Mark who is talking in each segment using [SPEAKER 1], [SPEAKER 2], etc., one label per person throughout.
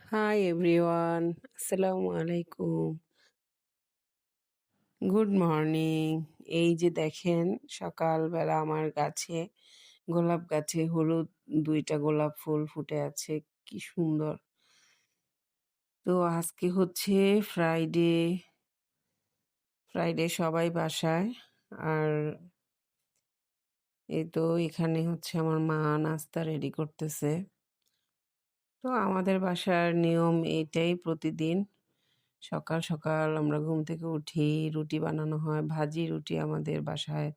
[SPEAKER 1] Hi everyone, আসসালামু আলাইকুম। Good morning. এই যে দেখেন সকালবেলা আমার গাছে, গোলাপ গাছে হলুদ ২ টা গোলাপ ফুল ফুটে আছে। কি সুন্দর! তো আজকে হচ্ছে ফ্রাইডে, সবাই বাসায়। আর এই তো এখানে হচ্ছে আমার মা নাস্তা রেডি করতেছে। তো আমাদের বাসার নিয়ম এইটাই প্রতিদিন। সকাল, সকাল আমরা ঘুম থেকে উঠি, রুটি বানানো হয়। ভাজি রুটি আমাদের বাসায়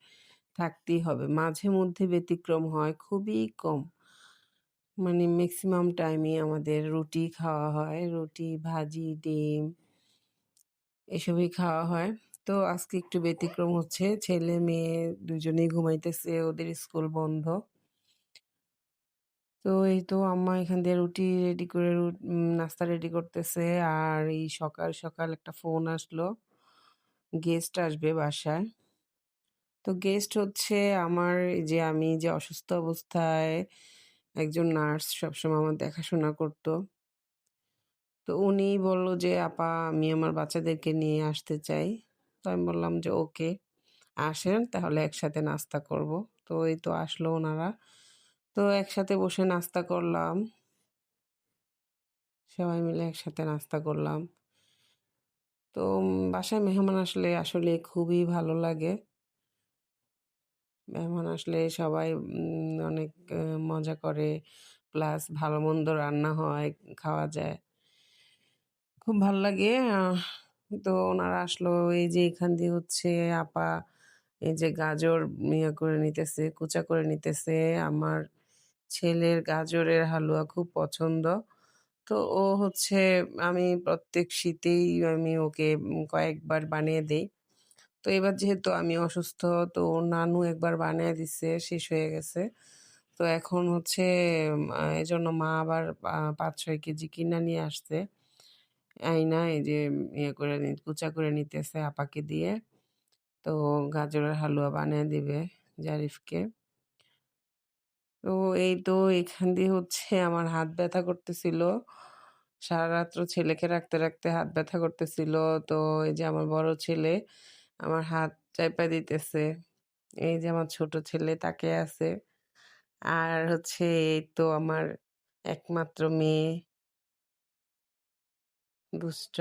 [SPEAKER 1] থাকতেই হবে। মাঝে মধ্যে ব্যতিক্রম হয়, খুবই কম। মানে মেক্সিমাম টাইমই আমাদের রুটি খাওয়া হয়। রুটি, ভাজি, ডিম এসবই খাওয়া হয়। তো আজকে একটু ব্যতিক্রম হচ্ছে। ছেলে-মেয়ে দুজনেই ঘুমাইতেছে, ওদের স্কুল বন্ধ। তো এই তো আম্মা এখান দিয়ে রুটি রেডি করে নাস্তা রেডি করতেছে। আর এই সকাল, সকাল একটা ফোন আসলো। গেস্ট আসবে বাসায়। তো গেস্ট হচ্ছে আমার এই যে আমি যে অসুস্থ অবস্থায় একজন নার্স সবসময় আমার দেখাশোনা করত। তো উনি বলল যে, "আপা আমি আমার বাচ্চাদেরকে নিয়ে আসতে চাই।" তো আমি বললাম যে, "ওকে, আসেন তাহলে একসাথে নাস্তা করব।" তো এই তো আসলো উনারা। তো একসাথে বসে নাস্তা করলাম। সবাই মিলে একসাথে নাস্তা করলাম। তো বাসায় মেহমান আসলে আসলে খুবই ভালো লাগে। মেহমান আসলে সবাই অনেক মজা করে। প্লাস ভালো-মন্দ রান্না হয়, খাওয়া যায়। খুব ভাল লাগে। তো ওনারা আসলো এই যে এখান দিয়ে হচ্ছে আপা এই যে গাজর করে নিতেছে, কুচা করে নিতেছে। আমার ছেলের গাজরের হালুয়া খুব পছন্দ। তো ও হচ্ছে আমি প্রত্যেক শীতেই আমি ওকে কয়েকবার বানিয়ে দেই। তো এবার যেহেতু আমি অসুস্থ তো ওর নানু একবার বানায় দিছে, শেষ হয়ে গেছে। তো এখন হচ্ছে এজন্য মা আবার ৫-৬ কেজি কিনা নিয়ে আসছে। আইনা এই যে করে কুচা করে নিতেছে আপাকে দিয়ে। তো গাজরের হালুয়া বানায় দিবে জারিফকে। তো এই তো এখান দিয়ে হচ্ছে আমার হাত ব্যথা করতেছিল। সারারাত্র ছেলেকে রাখতে, রাখতে হাত ব্যথা করতেছিল। তো এই যে আমার বড় ছেলে আমার হাত চাইপা দিতেছে। এই যে আমার ছোট ছেলে তাকিয়ে আছে। আর হচ্ছে এই তো আমার একমাত্র মেয়ে দুষ্ট।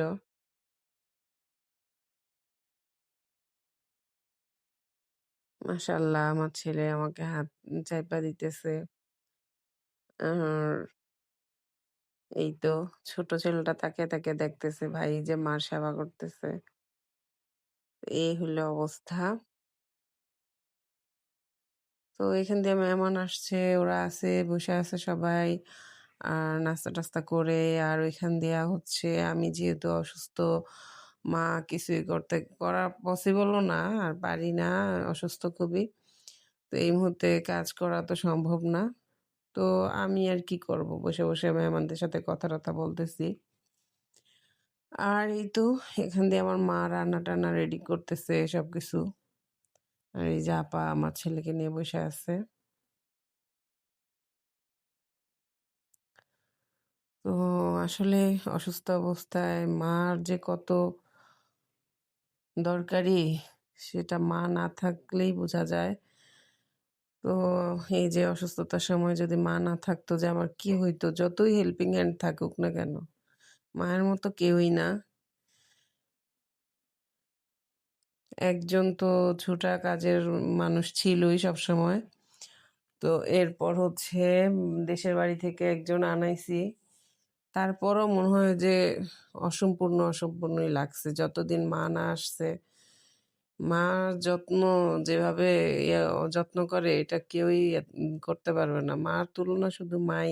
[SPEAKER 1] মাশাআল্লাহ আমার ছেলে আমাকে হাত চাইপা দিতেছে। আর এই তো ছোট ছেলেটা তাকিয়ে, তাকিয়ে দেখতেছে ভাই যে মার সেবা করতেছে। এই হইলো অবস্থা। তো এখান দিয়ে মেহমান আসছে, ওরা আছে, বসে আছে সবাই। আর নাস্তা-টাস্তা করে আর ওইখান দিয়া হচ্ছে আমি যেহেতু অসুস্থ, মা কিছুই করা পসিবলও না। আর পারি না, অসুস্থ খুবই। তো এই মুহূর্তে কাজ করা তো সম্ভব না। তো আমি আর কি করব? বসে, বসে মেহমানদের সাথে কথা-টথা বলতেছি। আর এই তো এখান দিয়ে আমার মা রান্না-টান্না রেডি করতেছে সবকিছু। আর এই যে আপা আমার ছেলেকে নিয়ে বসে আছে। তো আসলে অসুস্থ অবস্থায় মার যে কত দরকারি সেটা মা না থাকলেই বোঝা যায়। তো এই যে অসুস্থতার সময় যদি মা না থাকতো যে আমার কি হইতো? যতই হেল্পিং হ্যান্ড থাকুক না কেন? মায়ের মতো কেউই না। একজন তো ছুটা কাজের মানুষ ছিলই সবসময়। তো এরপর হচ্ছে দেশের বাড়ি থেকে একজন আনাইছি। তারপরও মনে হয় যে অসম্পূর্ণ, অসম্পূর্ণই লাগছে। যতদিন মা না আসছে, মার যত্ন যেভাবে যত্ন করে এটা কেউই করতে পারবে না। মার তুলনা শুধু মাই।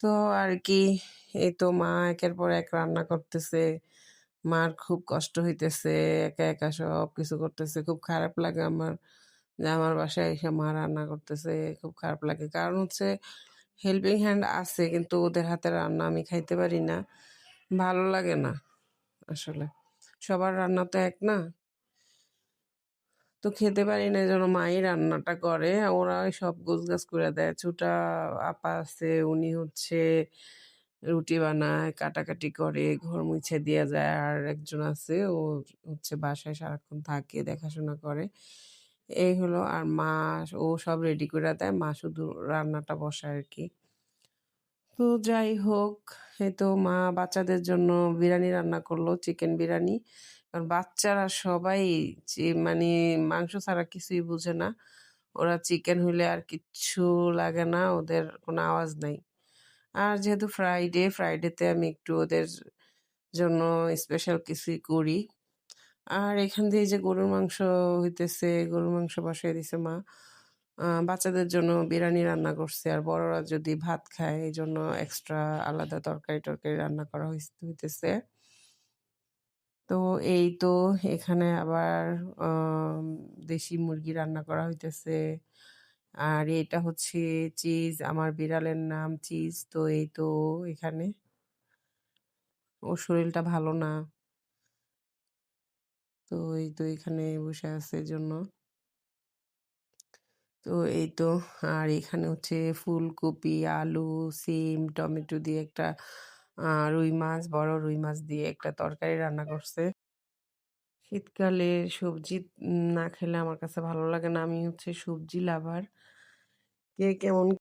[SPEAKER 1] তো আর কি এই তো মা একের পর এক রান্না করতেছে। মার খুব কষ্ট হইতেছে। একা, একা সবকিছু করতেছে। খুব খারাপ লাগে আমার যে আমার বাসায় এসে মা রান্না করতেছে। খুব খারাপ লাগে। কারণ হচ্ছে হেল্পিং হ্যান্ড আছে কিন্তু ওদের হাতের রান্না আমি খাইতে পারি না। ভালো লাগে না আসলে। সবার রান্না তো এক না। তো খেতে পারি না এজন্য মাই রান্নাটা করে। ওরাই সব গোছগাছ করে দেয়। ছোটা আপা আছে উনি হচ্ছে রুটি বানায়, কাটাকাটি করে, ঘর মুছে দিয়ে যায়। আর একজন আছে ও হচ্ছে বাসায় সারাক্ষণ থাকে, দেখাশোনা করে। এই হলো আর মা ও সব রেডি কইরা দেয়। মা শুধু রান্নাটা বসায় আরকি। তো যাই হোক, এই তো মা বাচ্চাদের জন্য বিরিয়ানি রান্না করলো, চিকেন বিরিয়ানি। কারণ বাচ্চারা সবাই মানে মাংস ছাড়া কিছুই বুঝে না। ওরা চিকেন হইলে আর কিচ্ছু লাগে না, ওদের কোনো আওয়াজ নাই। আর যেহেতু ফ্রাইডেতে আমি একটু ওদের জন্য স্পেশাল কিছুই করি। আর এখান দিয়ে যে গরুর মাংস হইতেছে, গরুর মাংস বসায় দিছে মা। বাচ্চাদের জন্য বিরিয়ানি রান্না করছে। আর বড়রা যদি ভাত খায় এজন্য এক্সট্রা আলাদা তরকারি-টরকারি রান্না করা হইতেছে। তো এই তো এখানে আবার আম দেশি মুরগি রান্না করা হইতেছে। আর এটা হচ্ছে চিজ, আমার বিড়ালের নাম চিজ। তো এই তো এখানে ওর শরীরটা ভালো না। তো এই তো এখানে বসে আছে এজন্য। তো এই তো আর এখানে হচ্ছে ফুলকপি, আলু, সিম, টমেটো দিয়ে একটা রুই মাছ, বড় রুই মাছ দিয়ে একটা তরকারি রান্না করছে। শীতকালে সবজি না খেলে আমার কাছে ভালো লাগে না। আমি হচ্ছে সবজি লাভার। কে কেমন